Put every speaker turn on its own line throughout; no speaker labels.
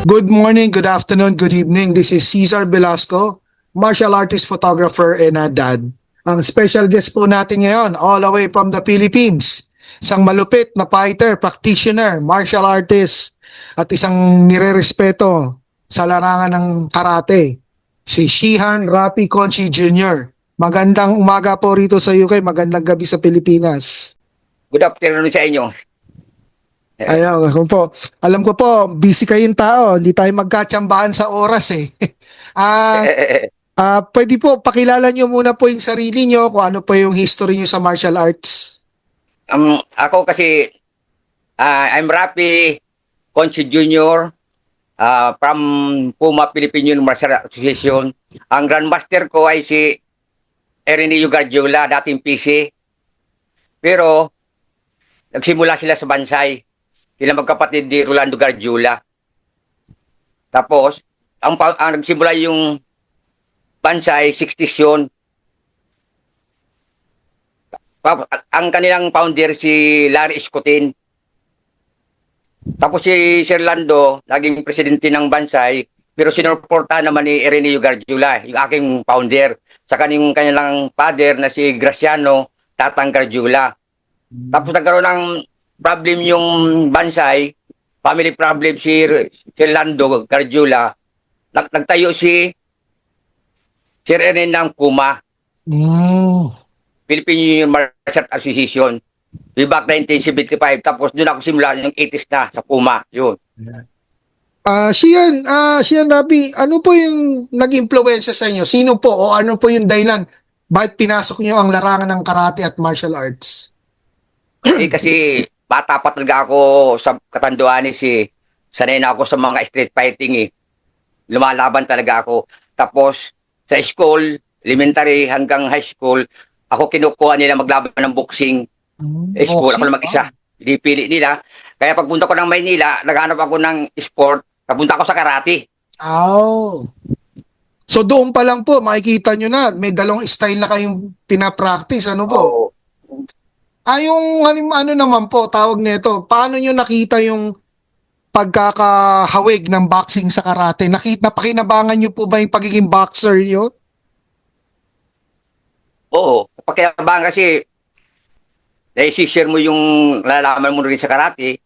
Good morning, good afternoon, good evening. This is Cesar Velasco, martial artist, photographer, and a dad. Ang special guest po natin ngayon, all the way from the Philippines, isang malupit na fighter, practitioner, martial artist, at isang nirerespeto sa larangan ng karate, si Shihan Rapi Conchi Jr. Magandang umaga po rito sa UK, magandang gabi sa Pilipinas.
Good afternoon sa inyo.
Ayun, ako po. Alam ko po, busy kayong tao, hindi tayo magkatsambahan sa oras eh. Ah, pwede po pakilala nyo muna po yung sarili nyo, kung ano po yung history nyo sa martial arts.
Ako kasi, I'm Rapi Conchi Jr. From Puma Philippine Martial Arts Association. Ang Grandmaster ko ay si Erineo Gargiula, dating PC. Pero, nagsimula sila sa Bansay. Sila magkapatid ni Rolando Gargiula. Tapos, ang nagsimula yung Bansay, 60s yun. Ang kanilang founder si Larry Escotin. Tapos si Sir Lando, naging presidente ng Bansay, pero sinuporta naman ni Erineo Gargiula, yung aking founder, sa kanilang father na si Graciano Tatang Gargiula. Tapos nagkaroon ng problem yung Bansay, family problem si Lando Gargiula. Nagtayo si Sir Eren ng Puma, Philippine Martial Arts Association. Way back 1975. Tapos doon ako simula yung 80s na sa Puma. Yun.
Shihan Rapi, ano po yung nag-impluwensya sa inyo? Sino po o ano po yung dahilan? Bakit pinasok nyo ang larangan ng karate at martial arts?
Kasi bata pa talaga ako sa katanduan sanay na ako sa mga street fighting eh. Lumalaban talaga ako. Tapos sa school, elementary hanggang high school, ako kinukuha nila maglaban ng boxing. School ako na mag-isa. Pili nila. Kaya pagpunta ko ng Maynila, naghanap ako ng sport, napunta ako sa karate.
Oh. So doon pa lang po, makikita nyo na, may dalawang style na kayong pinapractice, ano po?
Oo.
Yung ano naman po, tawag nito, paano nyo nakita yung pagkakahawig ng boxing sa karate? Napakinabangan nyo po ba yung pagiging boxer nyo?
Oo. Pakiabang kasi, share mo yung lalaman mo rin sa karate.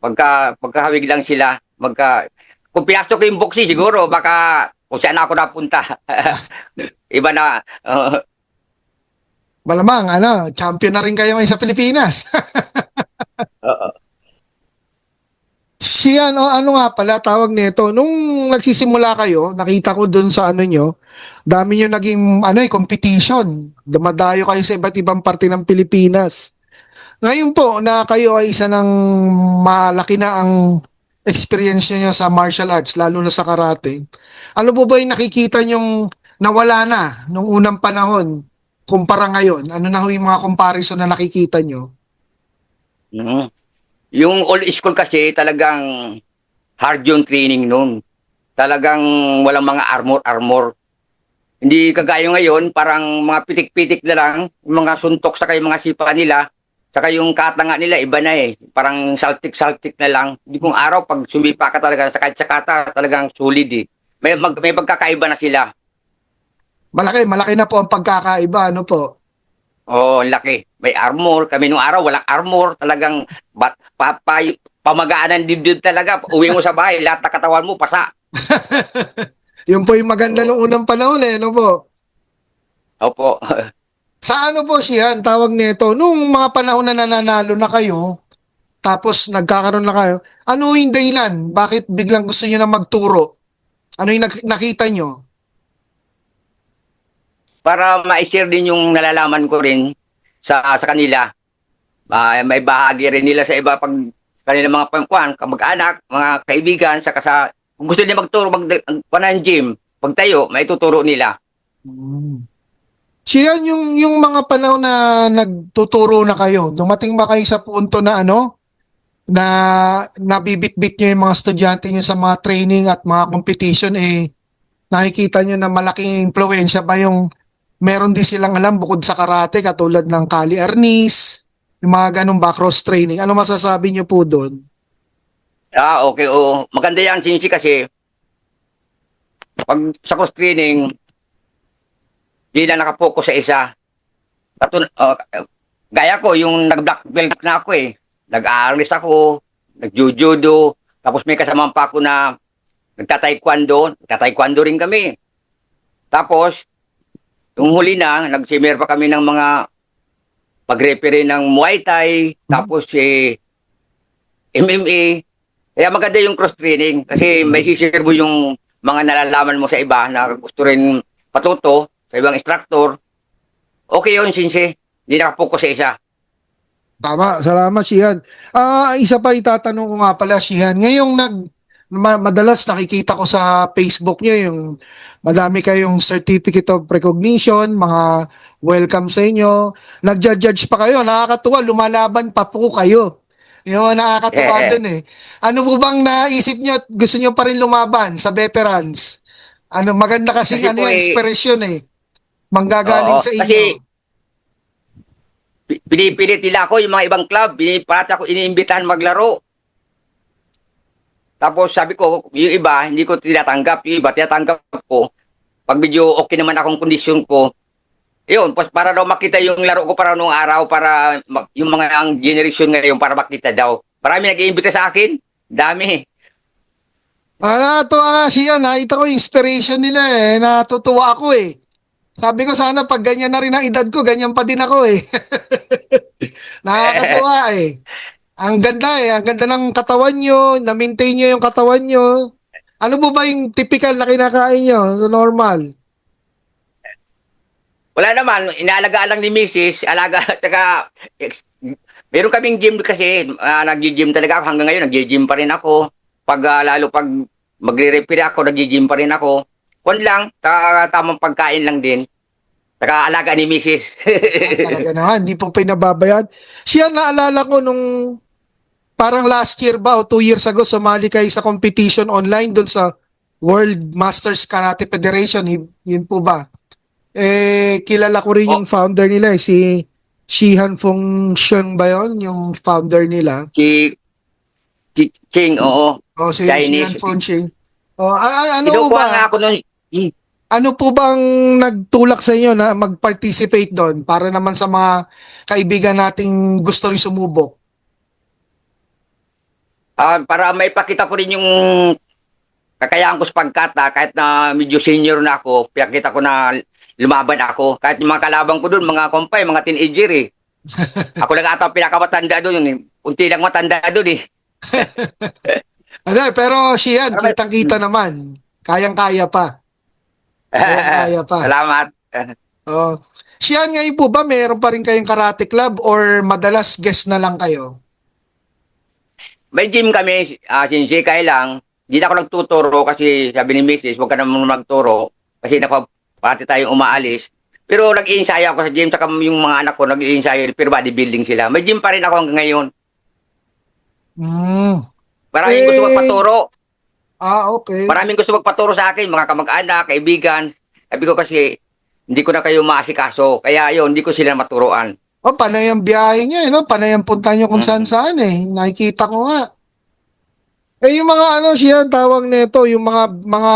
Pagkahawig lang sila, kung pinasok ko yung boxing, siguro, baka kung saan ako napunta. Iba na,
Malamang, champion na rin kayo ngayon sa Pilipinas. Siya, ano nga pala, tawag nito, nung nagsisimula kayo, nakita ko dun sa ano nyo, dami nyo naging, competition. Dumadayo kayo sa iba't ibang parte ng Pilipinas. Ngayon po, na kayo ay isa ng malaki na ang experience nyo sa martial arts, lalo na sa karate. Ano po ba yung nakikita nyong nawala na nung unang panahon, kumpara ngayon? Ano na yung mga comparison na nakikita nyo?
Yung old school kasi talagang hard yung training nun. Talagang walang mga armor. Hindi kagaya ngayon, parang mga pitik-pitik na lang, yung mga suntok sa yung mga sipa nila, saka yung katanga nila, iba na eh. Parang saltik-saltik na lang. Hindi kung araw, pag sumipa ka talaga sa kahit sa kata, talagang solid eh. May pagkakaiba na sila.
Malaki na po ang pagkakaiba, ano po?
Oo, laki. May armor. Kami nung araw, walang armor. Talagang pamagaan ng dibdib talaga. Uwi mo sa bahay, lahat na katawan mo, pasa.
Yun po yung maganda nung unang panahon ano po?
Opo.
Sa ano po siya, ang tawag nito, nung mga panahon na nananalo na kayo, tapos nagkakaroon na kayo, ano yung dahilan? Bakit biglang gusto nyo na magturo? Ano yung nakita nyo?
Para ma-share din yung nalalaman ko rin sa kanila. May bahagi rin nila sa iba pag kanila mga pangkuhan, kamag-anak, mga kaibigan, saka kung gusto nila magturo, ng gym, pagtayo, may tuturo nila.
Siya, yung mga panahon na nagtuturo na kayo, dumating ba kayo sa punto na na nabibitbit nyo yung mga estudyante nyo sa mga training at mga competition, nakikita nyo na malaking impluensya ba yung meron din silang alam bukod sa karate, katulad ng Kali Arnis, yung mga ganong back cross training. Ano masasabi nyo po doon?
Okay, oo. Maganda yan, Sinsi, kasi pag sa cross training, di na nakapokus sa isa. Gaya ko, yung nag-black belt na ako eh. Nag-arnis ako, nag-judo, tapos may kasama pa ako na nagta-taekwondo rin kami. Tapos, yung huli na, nag-simmer pa kami ng mga pag-referee ng Muay Thai, tapos MMA. Kaya maganda yung cross-training kasi may sisir mo yung mga nalalaman mo sa iba na gusto rin patuto sa ibang instructor. Okay yun, Sinse. Hindi nakapokus sa isa.
Tama, salamat Shihan. Isa pa itatanong ko nga pala Shihan. Ngayong madalas nakikita ko sa Facebook niyo yung madami kayong certificate of recognition, mga welcome sa inyo. Nagja-judge pa kayo, nakakatuwa, lumalaban pa po kayo. Yung nakakatuwa din eh. Ano po bang naisip niyo at gusto niyo pa rin lumaban sa veterans? Ano maganda kasi
Kasi
ano
po
yung inspiration eh. Manggagaling
oo,
sa
kasi
inyo.
pinipilit nila ako yung mga ibang club, parati ako iniimbitahan maglaro. Tapos sabi ko, yung iba, hindi ko tinatanggap. Yung iba, tinatanggap ko. Pag medyo okay naman akong kondisyon ko, yun, para daw makita yung laro ko para nung araw, para yung mga ang generation ngayon, para makita daw. Marami nag-iimbita sa akin. Dami.
Nakakatuwa nga siya, nakita ko yung inspiration nila eh, natutuwa ako eh. Sabi ko sana pag ganyan na rin ang edad ko, ganyan pa din ako eh. Nakakatuwa eh. Ang ganda ng katawan nyo, na-maintain nyo yung katawan nyo. Ano po ba yung typical na kinakain nyo, normal?
Wala naman, inaalagaan lang ni Mrs. Alaga, tsaka, meron kaming gym kasi, nag-gym talaga ako. Hanggang ngayon, nag-gym pa rin ako. Lalo pag magre-referee ako, nag-gym pa rin ako. Kung lang, tamang pagkain lang din. Saka alaga ni Mrs.
Talaga naman, hindi po pinababayad. Siya naalala ko nung parang last year ba o 2 years ago, sumali kayo sa competition online dun sa World Masters Karate Federation. Yun po ba? Kilala ko rin
O,
yung founder nila, si Shihan Feng Sheng ba yun? Yung founder nila.
si Ching, oo.
O si Shihan
Chinese.
Feng Sheng. Ano po
Kinukuha nga
ba?
ako nun.
Ano po bang nagtulak sa inyo na mag-participate doon para naman sa mga kaibigan nating gusto rin sumubok?
Para may pakita ko rin yung kakayahan ko sa pagkata, kahit na medyo senior na ako, pinakita ko na lumaban ako. Kahit yung mga kalabang ko doon, mga kompay, mga teenager eh. Ako lang ata ang pinakamatanda doon eh. Unti lang matanda doon eh.
Ano, pero Shihan,
Para may-
kitang-kita naman. Kayang-kaya pa. Kayang-kaya pa.
Salamat.
Oh. Shihan, ngayon po ba meron pa rin kayong karate club or madalas guest na lang kayo?
May gym kami, sinsi, kaya lang, hindi na ako nagtuturo kasi sabi ni Mrs., huwag ka naman magturo kasi pati tayong umaalis. Pero nag-i-ensayo ako sa gym, saka yung mga anak ko nag-i-ensayo, pero bodybuilding sila. May gym pa rin ako hanggang ngayon.
Hmm.
Maraming gusto
Eh,
magpaturo.
okay.
Maraming gusto magpaturo sa akin, mga kamag-anak, kaibigan. Sabi ko kasi, hindi ko na kayo maasikaso. Kaya yun, hindi ko sila maturuan.
Oh, panay ang biyahe niyo, eh, no? Panay ang punta niyo kung
Mm.
saan-saan eh. Nakikita ko nga. Yung mga ano siya, tawag nito, yung mga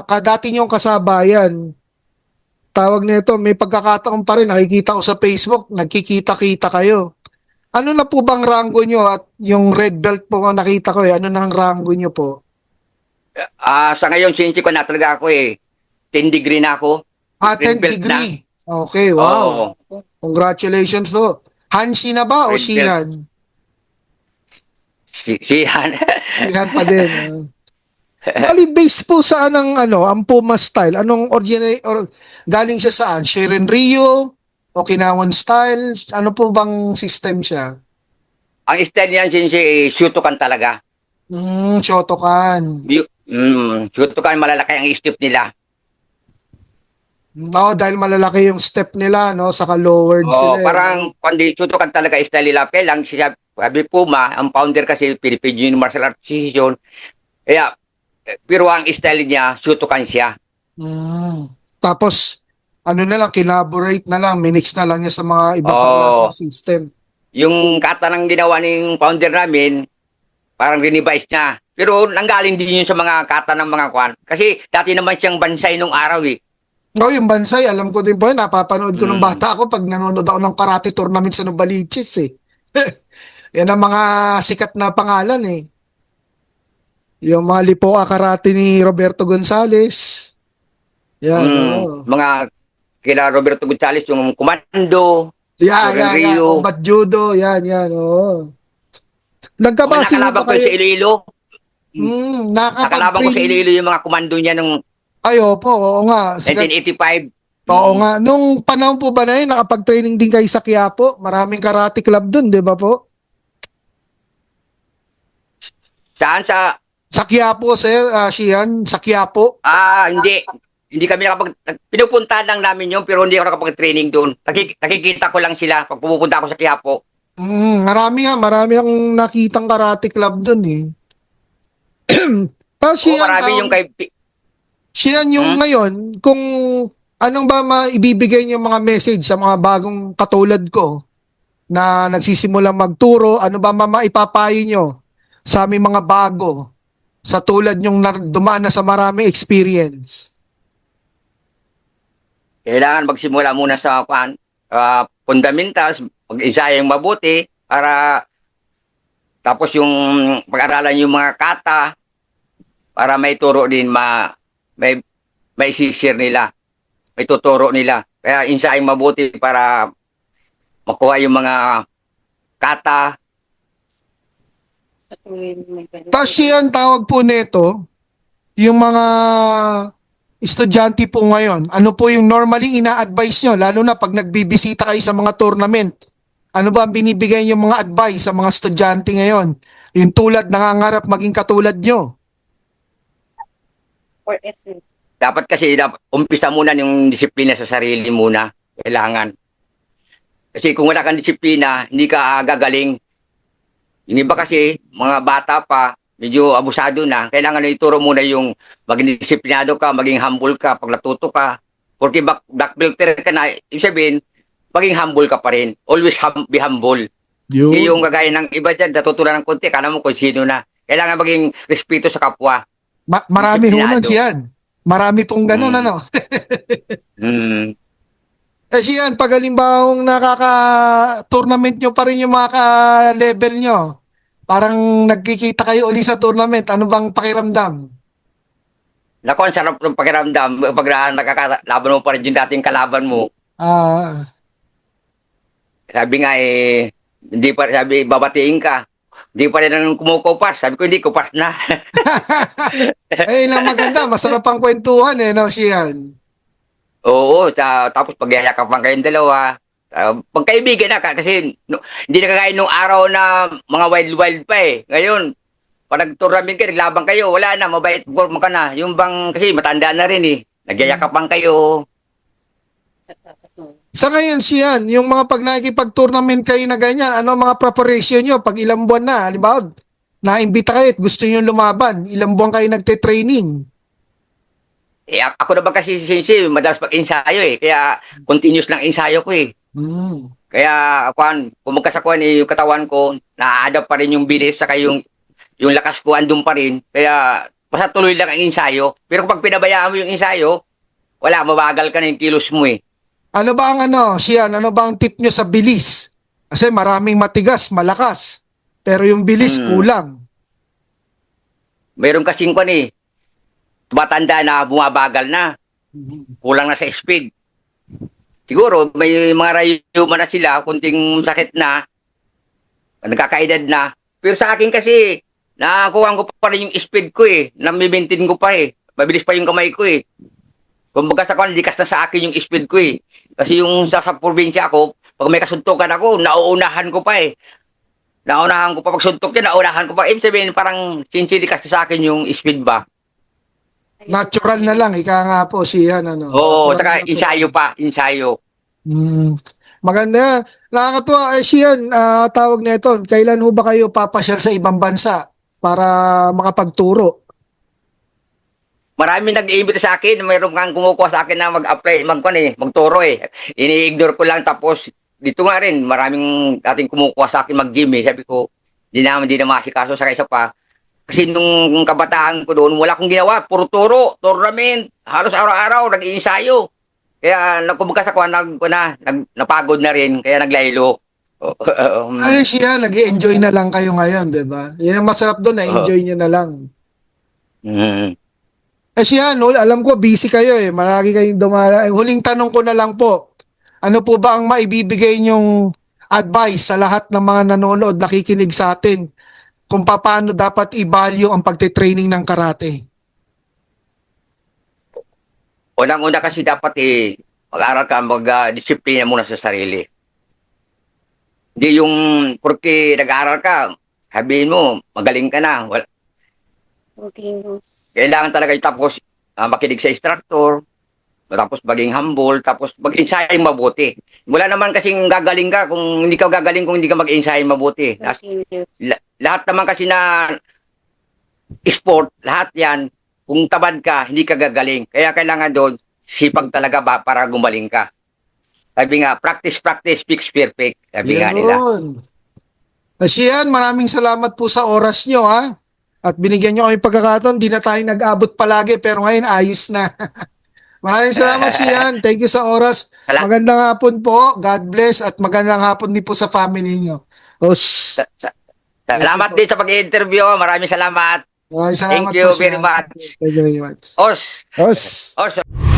kadati niyong kasabayan. Tawag nito, may pagkakataon pa rin, nakikita ko sa Facebook, nagkikita-kita kayo. Ano na po bang rango niyo at yung red belt po nga nakita ko eh, ano na ang rango niyo po?
Sa ngayon, sinsi ko na talaga ako eh. 10 degree na ako. Red
10
belt na.
degree. Okay, wow.
Oo.
Congratulations po. Hanshi na ba o
Red belt.
Shihan?
Sihan.
Shihan pa din. Bali, based po saan ang Puma style? Anong galing siya saan? Sharon Rio? Okinawan style? Ano po bang system siya?
Ang style niyan, sinsi, Shotokan talaga.
Shotokan.
Shotokan, malalaki ang step nila.
No, dahil malalaki yung step nila, no? Saka lowered
Oh,
sila, eh, no?
parang kundi Shotokan talaga style nila. Kaya lang, sabi Puma, ang founder kasi Philippine Union Martial Arts Association. Kaya, pero ang style niya, Shotokan siya.
Tapos, ano na lang, collaborate na lang, minix na lang niya sa mga iba pang
Oh,
klaseng system.
yung kata ng ginawa ng founder namin, parang revise niya. Pero nanggaling din yun sa mga kata ng mga kwan. Kasi dati naman siyang bansay nung araw eh.
Oh, yung Bansay, alam ko din po yun. Napapanood ko nung
Mm.
bata ako pag nanonood ako ng karate tournament sa Novaliches eh. Yan ang mga sikat na pangalan eh. Yung mga Lipoa Karate ni Roberto Gonzales. Yan, oo.
Mga kila Roberto Gonzales, yung Komando,
Yeah,
Loren
yeah, yeah.
Rio,
Combat Judo, yan, oo.
mga
Nagkabase ho
nakalaban
ba
ko sa
kayo?
Iloilo. Mm. Nakalaban ko sa
Nakakapag-training.
Iloilo yung mga komando niya nung
Ay, opo, oo nga. Sikat.
1985.
Oo
Mm.
nga. Nung panahon po ba na yun, nakapag-training din kayo sa Quiapo? Maraming karate club dun, di ba po?
Saan sa
Sa Quiapo, sir, Shian, sa Quiapo.
hindi. Hindi kami pinupuntahan lang namin yun, pero hindi ako nakapag-training doon. Nakikita ko lang sila pag pumupunta ako sa Quiapo.
Marami akong nakitang karate club dun eh. Tapos
Oo, marami yung kay...
Shian yung
Hmm?
ngayon, kung anong ba maibibigay niyo mga message sa mga bagong katulad ko na nagsisimulang magturo, ano ba maipapayo nyo sa aming mga bago sa tulad yung dumaan na sa maraming experience?
Kailangan magsimula muna sa fundamentals, mag-ensayo yung mabuti para tapos yung pag-aralan yung mga kata para may turo din may share nila, may tuturo nila. Kaya ensayo mabuti para makuha yung mga kata.
Tapos yan, tawag po nito, yung mga estudyante po ngayon, ano po yung normally ina-advise nyo, lalo na pag nagbibisita kayo sa mga tournament? Ano ba ang binibigay yung mga advice sa mga estudyante ngayon? Yung tulad, nangangarap maging katulad nyo.
Dapat kasi umpisa muna yung disiplina sa sarili muna. Kailangan. Kasi kung wala kang disiplina, hindi ka gagaling. Yung iba kasi, mga bata pa, medyo abusado na. Kailangan na ituro muna yung maging disiplinado ka, maging humble ka, pag natuto ka. Porque black belter ka na, ibig sabihin, maging humble ka pa rin. Always be humble. Yung kagaya ng iba dyan, natutunan ng konti, kala mo kung sino na. Kailangan maging respeto sa kapwa.
Marami ho nun
Disiplinado.
siyan. Marami pong ganun,
Mm.
ano?
Mm.
Siyan, pag halimbawang nakaka-tournament nyo pa rin yung mga ka-level nyo, parang nagkikita kayo uli sa tournament, ano bang pakiramdam?
Naku, ang sarap ng pakiramdam pag nakakalaban mo pa rin yung dating kalaban mo.
Ah,
Sabi nga hindi pa, sabi, babatiin ka. Hindi pa rin ang kumukupas. Sabi ko, hindi, kupas na.
lang maganda, masarap ang kwentuhan no, Sian?
Oo, tapos pagyayakapan kayong dalawa. Pagkaibigan na ka, kasi hindi na kagaya nung araw na mga wild-wild pa eh. Ngayon, pag nag-tournament kayo, naglaban kayo, wala na, mabait mo ka na. Yung bang, kasi matanda na rin eh. Nagyayakapan kayo.
Sa ngayon, Sian, yung mga pag nakikipag-tournament kayo na ganyan, ano ang mga preparation nyo pag ilang buwan na? Halimbawa, naimbita kayo at gusto nyo lumaban, ilang buwan kayo nagte-training?
Ako naman kasi, sinsi, madalas pag-ensayo eh. Kaya, continuous lang ensayo ko eh.
Hmm.
Kaya, kung magkasakuan yung katawan ko, na-adapt pa rin yung bilis, saka yung lakas ko andun pa rin. Kaya, basta tuloy lang ang ensayo. Pero kapag pinabayaan mo yung ensayo, wala, mabagal ka na yung kilos mo eh.
Ano ba ang Sian, ano ba ang tip nyo sa bilis? Kasi maraming matigas, malakas. Pero yung bilis, kulang.
Meron kasing tumatanda na bumabagal na. Kulang na sa speed. Siguro, may mga rayuma na sila, kunting sakit na, nagkakaedad na. Pero sa akin kasi, nakakuha ko pa rin yung speed ko eh. Nami-maintain ko pa eh. Mabilis pa yung kamay ko eh. Kumbaga sa likas na sa akin yung speed ko eh. Kasi yung sa probinsya ako, pag may kasuntukan ako, nauunahan ko pa eh. Nauunahan ko pa. Pag suntok niya, nauunahan ko pa. Ibig sabihin, parang sinsilikas sa akin yung speed ba.
Natural na lang, ika nga po, Sian.
Oo,
Natural
saka
na po.
ensayo pa, ensayo.
Maganda. Nakakatuwa. Sian, tawag na ito, kailan ho ba kayo papasyal sa ibang bansa para makapagturo?
Marami nag-iimbita sa akin, mayroon kang kumukuha sa akin na mag-apply, magturo eh. Ini-ignore ko lang tapos dito nga rin, maraming ating kumukuha sa akin mag-gym eh. Sabi ko, Hindi na masikaso sa isa pa. Kasi nung kabataan ko doon, wala akong ginawa. Puro turo, tournament. Halos araw-araw, nag-iinsayo. Kaya nakubukas ako, napagod na rin. Kaya naglaylo.
Ay siya, nag-enjoy na lang kayo ngayon, di ba? Yan ang masarap doon, na-enjoy nyo na lang.
Mm.
Eh siya, no, alam ko busy kayo eh. Marami kayong dumala. Huling tanong ko na lang po. Ano po ba ang maibibigay nyong advice sa lahat ng mga nanonood, nakikinig sa atin kung paano dapat i-value ang pagte-training ng karate?
Unang-una kasi dapat mag-aral ka, mag-disiplina muna sa sarili. Hindi yung porque nag-aaral ka, sabihin mo, magaling ka na.
Okay, no.
Kailangan talaga tapos makinig sa instructor, tapos maging humble, tapos mag-ensayo mabuti. Wala naman kasing gagaling ka kung hindi ka gagaling kung hindi ka mag-ensayo mabuti.
Okay.
Lahat naman kasi na sport, lahat yan, kung tamad ka, hindi ka gagaling. Kaya kailangan doon, sipag talaga ba para gumaling ka. Sabi nga, practice, practice, speaks perfect. Sabi nga nila.
Yun. Siyan, maraming salamat po sa oras nyo ha. At binigyan nyo kami pagkakataon, di na tayo nag-abot palagi pero ngayon ayos na. Maraming salamat Siyan. Thank you sa oras. Magandang hapon po. God bless at magandang hapon din po sa family nyo. Os.
Salamat din sa pag-interview. Maraming salamat.
Maraming salamat
Thank you
po,
very
Siyan.
much.
Thank you very much.
Os.
Os.
Os.